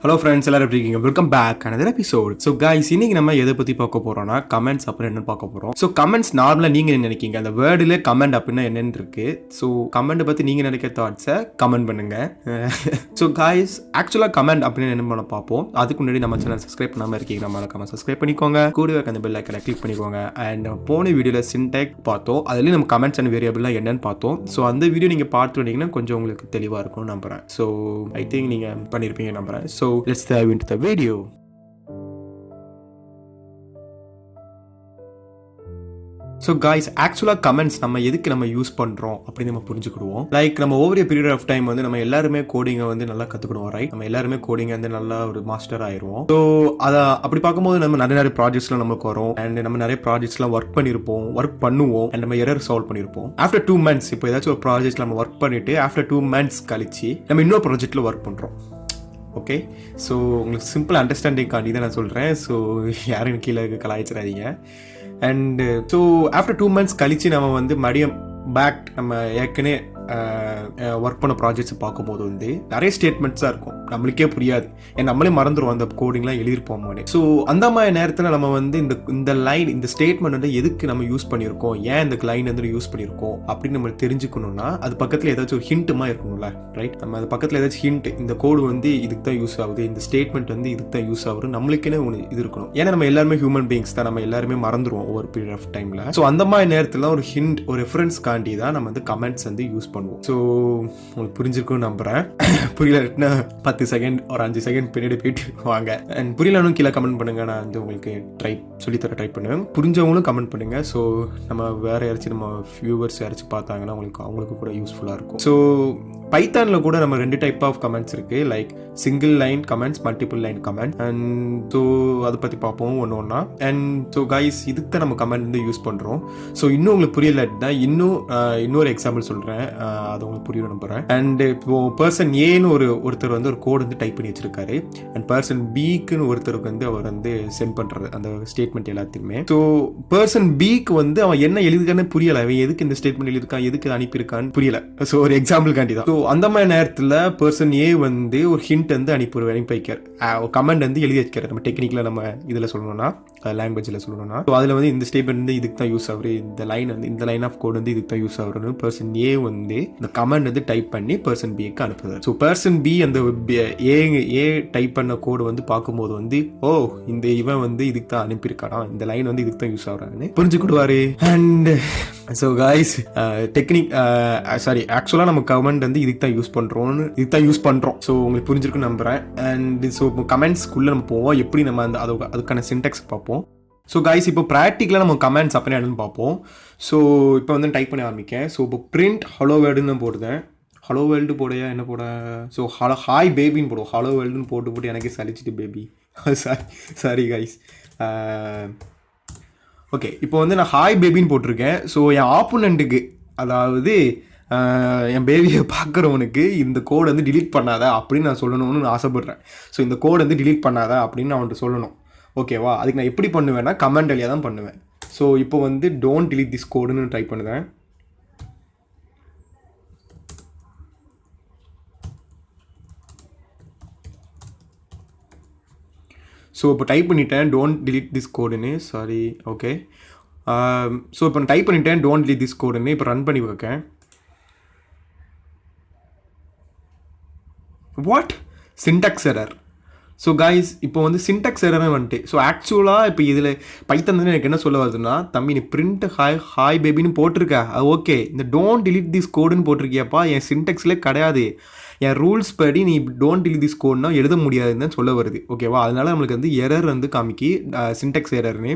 Hello friends, எல்லாரும் எப்படி இருக்கீங்க? Welcome back another episode. So guys, இன்னைக்கு நம்ம எதை பற்றி பார்க்க போகிறோம்னா கமெண்ட்ஸ் அப்புறம் என்னன்னு பார்க்க போகிறோம். ஸோ கமெண்ட்ஸ் நார்மலாக நீங்கள் என்ன நினைக்கிங்க? அந்த வேர்டில் கமெண்ட் அப்படின்னா என்னன்னு இருக்கு. ஸோ கமெண்ட்டை பற்றி நீங்கள் நினைக்கிற தாட்ஸை கமெண்ட் பண்ணுங்க. ஸோ கைஸ், ஆக்சுவலாக கமெண்ட் அப்படின்னு என்ன பண்ண பார்ப்போம். அதுக்கு முன்னாடி நம்ம சேனல் சப்ஸ்கிரைப் பண்ணாமல் இருக்கீங்க, நம்ம சப்ஸ்கிரைப் பண்ணிக்கோங்க. கூடவே அந்த பெல் ஐக்கனை கிளிக் பண்ணிக்கோங்க. அண்ட் போன வீடியோவில் சின்டெக் பார்த்தோம், அதுலேயும் நம்ம கமெண்ட்ஸ் அண்ட் வேரியபிள்லாம் என்னன்னு பார்த்தோம். ஸோ அந்த வீடியோ நீங்கள் பார்த்து வந்தீங்கன்னா கொஞ்சம் உங்களுக்கு தெளிவாக இருக்கும்னு நம்புறேன். ஸோ ஐ திங்க் நீங்கள் பண்ணியிருப்பீங்க நம்புறேன். So let's dive into the video. So guys, ஆக்சுவலாக கமெண்ட்ஸ் நம்ம எதுக்கு நம்ம யூஸ் பண்ணுறோம் அப்படின்னு நம்ம புரிஞ்சுக்கிடுவோம். லைக் நம்ம ஓவர் பீரியட் ஆஃப் டைம் வந்து நம்ம எல்லாருமே கோடிங்கை வந்து நல்லா கற்றுக்கிடுவோம், ரைட்? நம்ம எல்லாருமே கோடிங்கை வந்து நல்லா ஒரு மாஸ்டர் ஆயிடுவோம். ஸோ அதை அப்படி பார்க்கும்போது நம்ம நிறைய ப்ராஜெக்ட்ஸ்லாம் நமக்கு வரும். அண்ட் நம்ம நிறைய ப்ராஜெக்ட்ஸ்லாம் ஒர்க் பண்ணுவோம் அண்ட் நம்ம எரர் சால்வ் பண்ணியிருப்போம். ஆஃப்டர் 2 months, இப்போ ஏதாச்சும் ஒரு ப்ராஜெக்ட் நம்ம ஒர்க் பண்ணிட்டு ஆஃப்டர் 2 months கழிச்சு நம்ம இன்னொரு ப்ராஜெக்ட்டில் ஒர்க் பண்ணுறோம். ஓகே, ஸோ உங்களுக்கு சிம்பிள் அண்டர்ஸ்டாண்டிங்காண்டி தான் நான் சொல்கிறேன். ஸோ யாரும் கீழே கலாய்ச்சிடாதீங்க. அண்டு ஸோ ஆஃப்டர் 2 months கழித்து நம்ம வந்து மறுபடியும் பேக் நம்ம ஏற்கனவே ஒர்க் பண்ண ப்ராஜெக்ட்ஸ் பார்க்கும்போது வந்து நிறைய ஸ்டேட்மெண்ட்ஸாக இருக்கும், நம்மளுக்கே புரியாது. ஏன் நம்மளே மறந்துடுவோம் அந்த கோடிங்லாம் எழுதிருப்போம். ஸோ அந்த மாதிரி நேரத்தில் நம்ம வந்து இந்த லைன், இந்த ஸ்டேட்மெண்ட் வந்து எதுக்கு நம்ம யூஸ் பண்ணியிருக்கோம், ஏன் இந்த லைன் வந்து யூஸ் பண்ணியிருக்கோம் அப்படின்னு நம்ம தெரிஞ்சுக்கணும்னா அது பக்கத்தில் ஏதாச்சும் ஒரு ஹிண்ட்டுமா இருக்கணும்ல, ரைட்? நம்ம அது பக்கத்தில் ஏதாச்சும் ஹிண்ட், இந்த கோடு வந்து இதுக்கு தான் யூஸ் ஆகுது, இந்த ஸ்டேட்மெண்ட் வந்து இதுக்கு தான் யூஸ் ஆகுது, நம்மளுக்குன்னு ஒன்று இது இருக்கணும். ஏன்னா நம்ம எல்லாருமே ஹியூமன் பீயிங்ஸ் தான், நம்ம எல்லாருமே மறந்துடுவோம் ஒவ்வொரு பீரியட் ஆஃப் டைமில். ஸோ அந்த மாதிரி நேரத்தில் ஒரு ஹிண்ட், ஒரு ரெஃபரன்ஸ் காண்டி தான் நம்ம வந்து கமெண்ட்ஸ் வந்து யூஸ் பண்ணுவோம். ஸோ உங்களுக்கு புரிஞ்சிருக்கும்னு நம்புறேன். புரியலன்னா 10 செகண்ட் ஒரு 5 செகண்ட் பின்னாடி போயிட்டு வாங்க. அண்ட் புரியலன்னு கீழே கமெண்ட் பண்ணுங்க, நான் வந்து உங்களுக்கு சொல்லித்தர ட்ரை பண்ணுவேன். புரிஞ்சவங்களும் கமெண்ட் பண்ணுங்க. ஸோ நம்ம வேற யாராச்சும் நம்ம வியூவர்ஸ் யாராச்சும் பார்த்தாங்கன்னா அவங்களுக்கு கூட யூஸ்ஃபுல்லாக இருக்கும். ஸோ பைத்தானில் கூட நம்ம 2 டைப் ஆஃப் கமெண்ட்ஸ் இருக்கு, like single line comments, multiple line comment. And so அதை பற்றி பார்ப்போம் ஒன்று ஒன்றா. அண்ட் ஸோ கைஸ், இதுக்கு தான் நம்ம கமெண்ட் வந்து யூஸ் பண்ணுறோம். ஸோ இன்னும் உங்களுக்கு புரியலன்னா இன்னொரு எக்ஸாம்பிள் சொல்கிறேன், அது உங்களுக்கு புரிய நம்புறேன். அண்ட் இப்போ பர்சன் ஏன்னு ஒருத்தர் வந்து ஒரு கோடு வந்து டைப் பண்ணி வச்சிருக்காரு. அண்ட் பர்சன் பிக்குன்னு ஒருத்தருக்கு வந்து அவர் வந்து சென்ட் பண்றாரு அந்த ஸ்டேட்மெண்ட் எல்லாத்தையுமே. ஸோ பர்சன் பிக்கு வந்து அவன் என்ன எழுதுக்கான்னு புரியல, அவன் எதுக்கு இந்த ஸ்டேட்மெண்ட் எழுதிருக்கான், எதுக்கு அனுப்பியிருக்கான்னு புரியல. ஸோ ஒரு எக்ஸாம்பிள் காண்டி தான். ஸோ அந்த மாதிரி நேரத்தில் பர்சன் ஏ வந்து ஒரு ஹிண்ட் வந்து அனுப்பி வைக்கார், கமெண்ட் வந்து எழுதி வைக்கிறார். நம்ம டெக்னிக்கலா நம்ம இதில் சொல்லணும்னா, லாங்குவேஜில் சொல்லணும்னா, ஸோ அதில் வந்து இந்த ஸ்டேட்மெண்ட் வந்து இதுக்கு தான் யூஸ் ஆகுது, இந்த லைன் வந்து இந்த லைன் ஆஃப் கோட் வந்து இதுக்கு தான் யூஸ் ஆகுதுன்னு பர்சன் ஏ வந்து இந்த கமெண்ட் வந்து டைப் பண்ணி பர்சன் பிக்கு அனுப்புறாரு. ஸோ பர்சன் பி அந்த ஏ டைப் பண்ண கோடு வந்து பார்க்கும்போது வந்து, ஓ இந்த இவன் வந்து இதுக்கு தான் அனுப்பியிருக்கானா, இந்த லைன் வந்து இதுக்கு தான் யூஸ் ஆகுறான்னு புரிஞ்சுக்கிடுவாரு. அண்ட் ஸோ காய்ஸ், ஆக்சுவலாக நம்ம கமெண்ட் வந்து இதுக்கு தான் யூஸ் பண்ணுறோம். ஸோ உங்களுக்கு புரிஞ்சிருக்குன்னு நம்புறேன். அண்ட் ஸோ கமெண்ட்ஸ்க்குள்ளே நம்ம போவோம், எப்படி நம்ம அந்த அதுக்கான சின்டெக்ஸ் பார்ப்போம். ஸோ கைஸ், இப்போ ப்ராக்டிக்கலாக நம்ம கமெண்ட்ஸ் அப்படின்னு என்னன்னு பார்ப்போம். ஸோ இப்போ வந்து டைப் பண்ண ஆரம்பிக்கேன். ஸோ இப்போ பிரிண்ட் ஹலோ வேர்டுன்னு போடுதேன். ஹலோ வேர்ல்டு போடையா என்ன போட? ஸோ ஹாய் பேபின்னு போடுவோம். ஹலோ வேர்ல்டுன்னு போட்டு எனக்கே சலிச்சிட்டு பேபி. Sorry guys. ஓகே, இப்போ வந்து நான் ஹாய் பேபின்னு போட்டிருக்கேன். ஸோ என் ஆப்போனண்ட்டுக்கு, அதாவது என் பேபியை பார்க்குறவனுக்கு இந்த கோடை வந்து டிலீட் பண்ணாத அப்படின்னு நான் சொல்லணும்னு நான் ஆசைப்பட்றேன். ஸோ இந்த கோடை வந்து டிலீட் பண்ணாத அப்படின்னு நான் அவன்கிட்ட சொல்லணும். ஓகேவா? அதுக்கு நான் எப்படி பண்ணுவேன்னா கமெண்ட் வழியாக தான் பண்ணுவேன். ஸோ இப்போ வந்து டோன்ட் டிலீட் திஸ் கோடுன்னு டைப் பண்ணுவேன். ஸோ இப்போ டைப் பண்ணிட்டேன் டோன்ட் டிலீட் திஸ் கோடுன்னு. Sorry, okay. ஸோ இப்போ நான் டைப் பண்ணிட்டேன் டோன்ட் டிலீட் திஸ் கோடுன்னு. இப்போ ரன் பண்ணி வைக்கேன். What? Syntax error. So guys, இப்போ வந்து சின்டாக்ஸ் எரர்னு வந்துட்டு. ஸோ ஆக்சுவலாக இப்போ இதில் பைத்தன் வந்து எனக்கு என்ன சொல்ல வருதுன்னா, தம்பி நீ பிரிண்ட் ஹாய் பேபின்னு போட்டிருக்க, அது ஓகே. இந்த டோன்ட் டிலீட் திஸ் கோடுன்னு போட்டிருக்கியாப்பா, என் சின்டாக்ஸ்லேயே கிடையாது. என் ரூல்ஸ் படி நீ டோன்ட் டிலீட் திஸ் கோட்னா எழுத முடியாதுன்னு சொல்ல வருது. ஓகேவா? அதனால நம்மளுக்கு வந்து எரர் வந்து காமிக்கி, சின்டெக்ஸ் எரர்னு.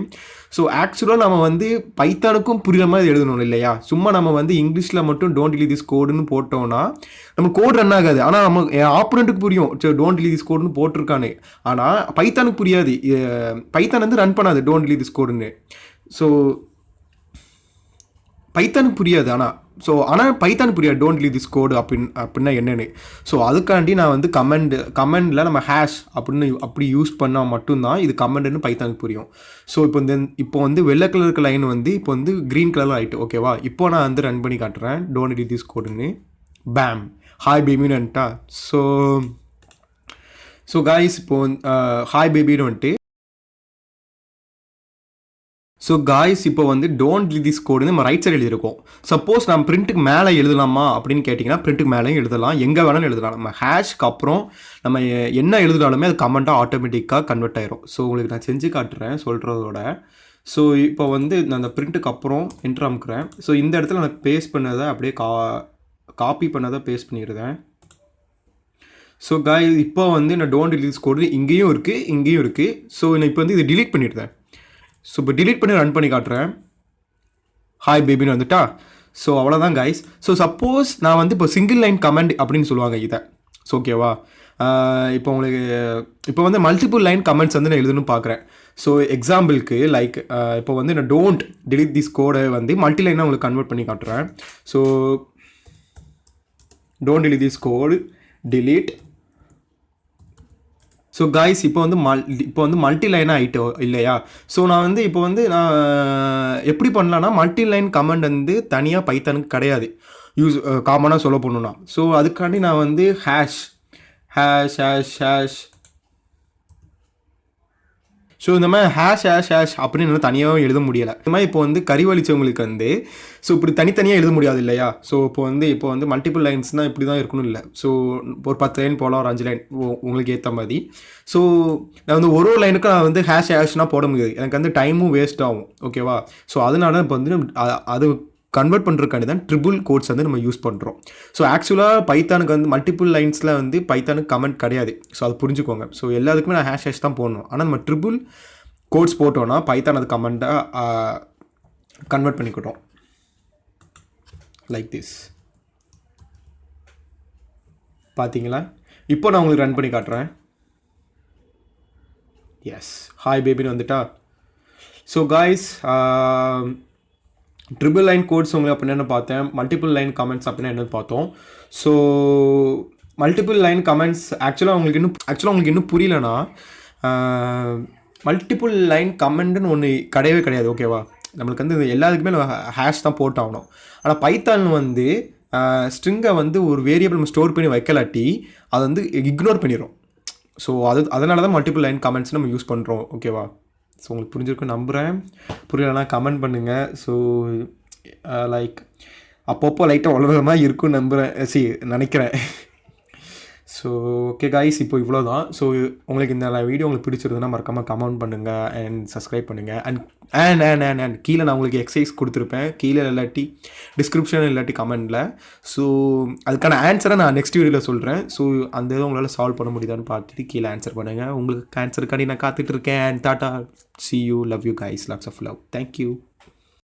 ஸோ ஆக்சுவலாக நம்ம வந்து பைத்தானுக்கும் புரியுற மாதிரி எழுதணும் இல்லையா? சும்மா நம்ம வந்து இங்கிலீஷில் மட்டும் டோன்ட் டிலீட் திஸ் கோடுன்னு போட்டோம்னா நம்ம கோட் ரன் ஆகாது. ஆனால் நம்ம என் ஆப்போனண்ட்டுக்கு புரியும், சரி டோன்ட் டிலீட் திஸ் கோடுன்னு போட்டிருக்கானே. ஆனால் பைத்தானுக்கு புரியாது, பைத்தான் வந்து ரன் பண்ணாது டோன்ட் டிலீட் திஸ் கோடுன்னு. ஸோ பைத்தானுக்கு புரியாது. ஆனால் பைத்தான் புரியாது டோன்ட் டிலீட் திஸ் கோடு அப்படின்னா என்னென்னு. ஸோ அதுக்காண்டி நான் வந்து கமெண்டில் நம்ம ஹேஷ் அப்படி யூஸ் பண்ணால் மட்டும்தான் இது கமெண்ட்னு பைத்தானுக்கு புரியும். ஸோ இப்போ வந்து வெள்ளை கலருக்கு லைன் வந்து இப்போ வந்து க்ரீன் கலரில் ஆகிட்டு. ஓகேவா? இப்போ நான் வந்து ரன் பண்ணி காட்டுறேன் டோன்ட் டிலீட் திஸ் கோடுன்னு. பேம், ஹாய் பேபின்னு வந்துட்டா. ஸோ காய்ஸ் இப்போ ஹாய் பேபின்னு வந்துட்டு ஸோ காய்ஸ் இப்போ வந்து டோன்ட் ரிலீஸ் திஸ் கோடு நம்ம ரைட் சைடு எழுதியிருக்கோம். சப்போஸ் நம்ம பிரிண்ட்டுக்கு மேலே எழுதலாமா அப்படின்னு கேட்டிங்கன்னா பிரிண்ட்டுக்கு மேலேயும் எழுதலாம், எங்கே வேணாலும் எழுதலாம். நம்ம ஹேஷ்க்கு அப்புறம் நம்ம என்ன எழுதினாலுமே அது கமெண்ட்டாக ஆட்டோமேட்டிக்காக கன்வெர்ட் ஆயிரும். ஸோ உங்களுக்கு நான் செஞ்சு காட்டுறேன் சொல்கிறதோட. ஸோ இப்போ வந்து நான் அந்த பிரிண்ட்டுக்கு அப்புறம் என்ட்ரு அமுக்குறேன். ஸோ இந்த இடத்துல நான் பேஸ்ட் பண்ணதை அப்படியே காப்பி பண்ணதை பேஸ்ட் பண்ணிடுறேன். ஸோ காய்ஸ் இப்போ வந்து நான் டோன்ட் ரிலீஸ் கோடு இங்கேயும் இருக்குது. ஸோ நான் இப்போ வந்து இதை டிலீட் பண்ணிடுறேன். ஸோ இப்போ டிலீட் பண்ணி ரன் பண்ணி காட்டுறேன். ஹாய் பேபின்னு வந்துட்டா. ஸோ அவ்வளோதான் கைஸ். ஸோ சப்போஸ் நான் வந்து இப்போ சிங்கிள் லைன் கமெண்ட் அப்படின்னு சொல்லுவாங்க இதை. ஸோ ஓகேவா, இப்போ உங்களுக்கு இப்போ வந்து மல்டிபிள் லைன் கமெண்ட்ஸ் வந்து நான் எழுதணும்னு பார்க்குறேன். ஸோ எக்ஸாம்பிளுக்கு லைக் இப்போ வந்து நான் டோன்ட் டிலீட் திஸ் கோடை வந்து மல்டி லைனாக உங்களுக்கு கன்வெர்ட் பண்ணி காட்டுறேன். So don't delete this code delete. So guys இப்போ வந்து மல்டி லைனாக ஆகிட்டோ இல்லையா. ஸோ நான் வந்து இப்போ வந்து நான் எப்படி பண்ணலான்னா மல்டி லைன் கமெண்ட் வந்து தனியாக பைத்தானுக்கு கிடையாது, காமனாக சொல்ல போகணுன்னா. ஸோ அதுக்காண்டி நான் வந்து ஹேஷ் ஸோ இந்த மாதிரி ஹேஷ் அப்படின்னு தனியாகவும் எழுத முடியலை. இந்த மாதிரி இப்போ வந்து கறிவழிச்சவங்களுக்கு வந்து ஸோ இப்படி தனித்தனியாக எழுத முடியாது இல்லையா. ஸோ இப்போ வந்து மல்டிபிள் லைன்ஸ்னால் இப்படி தான் இருக்கணும் இல்லை. ஸோ ஒரு 10 லைன் போகலாம், ஒரு 5 லைன் உங்களுக்கு ஏற்ற மாதிரி. ஸோ நான் வந்து ஒரு லைனுக்கு நான் வந்து ஹேஷ்னால் போட முடியாது, எனக்கு வந்து டைமும் வேஸ்ட் ஆகும். ஓகேவா. ஸோ அதனால இப்போ வந்து அது கன்வெர்ட் பண்ணுறதுக்காண்டி தான் ட்ரிபிள் கோட்ஸ் வந்து நம்ம யூஸ் பண்ணுறோம். ஸோ ஆக்சுவலாக பைத்தானுக்கு வந்து மல்டிபிள் லைன்ஸில் வந்து பைத்தானுக்கு கமெண்ட் கிடையாது. ஸோ அது புரிஞ்சுக்கோங்க. ஸோ எல்லாத்துக்குமே நான் ஹேஷ் தான் போடணும். ஆனால் நம்ம ட்ரிபிள் கோட்ஸ் போட்டோன்னா பைத்தான் அது கமெண்ட்டாக கன்வெர்ட் பண்ணிக்கிட்டோம் லைக் திஸ். பார்த்தீங்களா. இப்போ நான் உங்களுக்கு ரன் பண்ணி காட்டுறேன். எஸ், ஹாய் பேபின்னு வந்துட்டா. So guys triple line codes உங்களுக்கு அப்படின்னா என்ன பார்த்தேன், மல்டிபிள் லைன் கமெண்ட்ஸ் அப்படின்னா என்னன்னு பார்த்தோம். ஸோ மல்டிபிள் லைன் கமெண்ட்ஸ் ஆக்சுவலாக உங்களுக்கு இன்னும் புரியலனா மல்டிபிள் லைன் கமெண்ட்டுன்னு ஒன்று கிடையவே ஓகேவா. நம்மளுக்கு வந்து எல்லாத்துக்குமே நம்ம ஹேஷ் தான் போட்டாகணும். ஆனால் பைத்தான் வந்து ஸ்ட்ரிங்கை வந்து ஒரு வேரியபிள் நம்ம ஸ்டோர் பண்ணி வைக்கலாட்டி அதை வந்து இக்னோர் பண்ணிடும். ஸோ அதனால தான் மல்டிபிள் லைன் கமெண்ட்ஸ் நம்ம யூஸ் பண்ணுறோம். ஓகேவா. ஸோ உங்களுக்கு புரிஞ்சிருக்கும் நம்புகிறேன். புரியலைன்னா கமெண்ட் பண்ணுங்கள். ஸோ லைக் அப்பப்போ லைட்டாக வளர்கிற மாதிரி இருக்குன்னு நினைக்கிறேன். ஸோ ஓகே காய்ஸ், இப்போ இவ்வளோ தான். ஸோ உங்களுக்கு இந்த வீடியோ உங்களுக்கு பிடிச்சிருந்ததுன்னா மறக்காமல் கமெண்ட் பண்ணுங்கள் அண்ட் சப்ஸ்கிரைப் பண்ணுங்கள். அண்ட் கீழே நான் உங்களுக்கு எக்ஸசைஸ் கொடுத்துருப்பேன், கீழே இல்லாட்டி டிஸ்கிரிப்ஷன் இல்லாட்டி கமெண்டில். ஸோ அதுக்கான ஆன்சரை நான் நெக்ஸ்ட் வீடியோவில் சொல்கிறேன். ஸோ அந்த இதை உங்களால் சால்வ் பண்ண முடியுதான்னு பார்த்துட்டு கீழே ஆன்சர் பண்ணுங்கள். உங்களுக்கு ஆன்சருக்காண்டி நான் காத்துட்ருக்கேன். And tata, see you, love you guys, lots of love, thank you.